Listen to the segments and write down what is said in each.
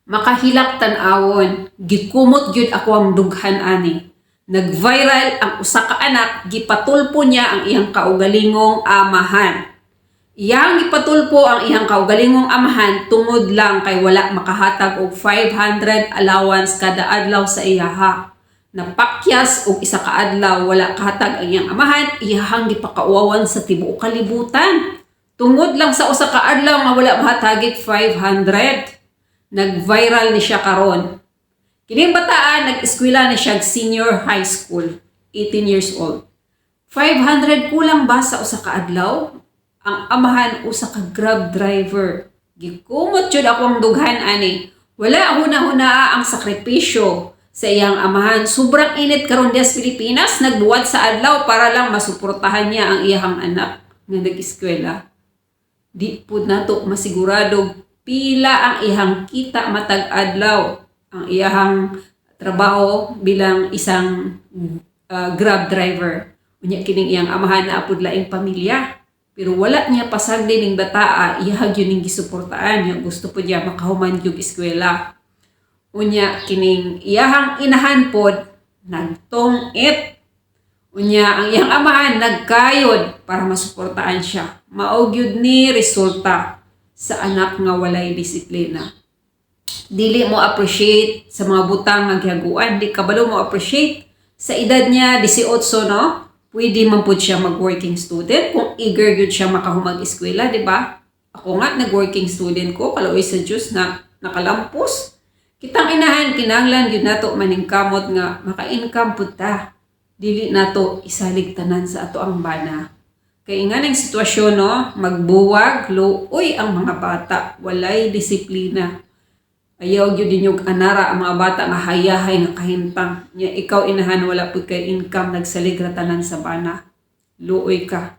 Makahilak tan-awon, gikumot gyud ako ang dughan ani. Nag-viral ang usa ka anak, gipatulpo niya ang iyang kaugalingong amahan. Iyang gipatulpo ang iyang kaugalingong amahan tungod lang kay wala makahatag og 500 allowance kada adlaw sa iyaha. Napakyas og isa ka adlaw wala kahatag ang iyang amahan, iyahang gipakauwawan sa tibuok kalibutan. Tungod lang sa usa ka adlaw nga wala mahatagit 500. Nag-viral ni siya karon. Kining bataan, nag-eskwela na siya senior high school, 18 years old. 500 kulang ba sa usa ka adlaw? Ang amahan usa ka Grab driver. Gikumot jud ako ang dughan ani. Wala huna-hunaa ang sakripisyo sa iyang amahan. Sobrang init karon diha sa Pilipinas, nagbuwat sa adlaw para lang masuportahan niya ang iyang anak nga nag-eskwela. Di pud nato masigurado pila ang iyang kita matag adlaw. Ang iyang trabaho bilang isang Grab driver. Unya kining iyang amahan na apud laing pamilya. Pero wala niya pasagdi ning bataa, iyahag yun ning gisuportaan niya. Gusto po niya makahuman yung eskwela. Unya kining iyahang inahan pod nagtong-it. Unya ang iyang amahan nagkayod para masuportaan siya. Mao gyud ni resulta sa anak nga walay disiplina. Dili mo appreciate sa mga butang nga gihaguan, di kabalo mo appreciate sa edad niya 18, no? Pwede man pud siya mag-working student kung eager gyud siya makahumag eskwela, di ba? Ako nga nag-working student ko, kaloy sa Diyos na nakalampos. Kitang inahan kinahanglan gyud nato maningkamot nga maka-income pud ta. Dili nato isalig tanan sa ato ang bana. Kay nga ning sitwasyon, no, magbuwag, luoy ang mga bata, walay disiplina. Ayaw gyud din yung anara ang mga bata nga hayahay nga kahintang. Nya ikaw inahan wala pud kay income, nagsalig ra tanan sa bana. Luoy ka.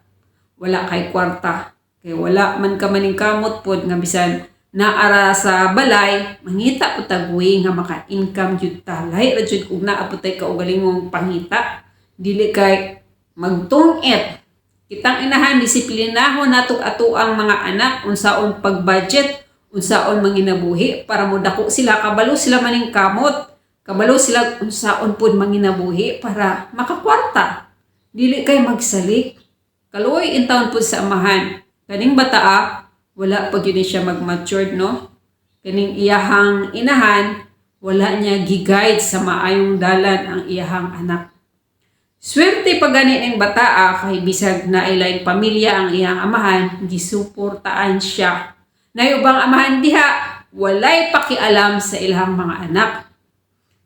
Wala kay kwarta. Kay wala man ka maningkamot pod nga bisan naara sa balay, mangita pud tag way nga maka-income jud ta. Lahi ra jud kung naa pud tay kaugalingong pangita. Dili kay magtungit. Kitang inahan disiplinahon nato ato ang mga anak unsaon pag-budget, unsaon manginabuhi para modako sila, kabalo sila maning kamot, kabalo sila unsaon pud manginabuhi para makakwarta. Dili kay magsalik. Kaluoy in taon pud sa amahan. Kaning bataa wala pa gyud siya mag-matured, no? Kaning iyahang inahan wala niya gi-guide sa maayong dalan ang iyahang anak. Swerte pa gani ning bataa kay bisag na ilaing pamilya ang iyang amahan, gisuportaan siya. Nayubang amahan diha, walay pakialam sa ilang mga anak.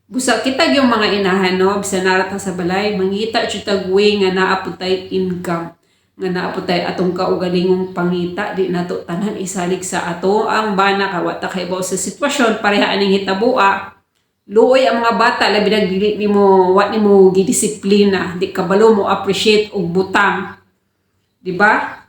Busa kitag yung mga inahan, no, bisan narata sa balay, mangita jud tag way nga naa pud tay income, nga naa pud tay atong kaugalingong pangita, di nato tanan isalig sa ato ang bana kawata kay baw sa sitwasyon pareha aning hitabua. Luoy ang mga bata labi na dili nimo wa nimo gidisiplina, di kabalo mo appreciate og butang. Di ba?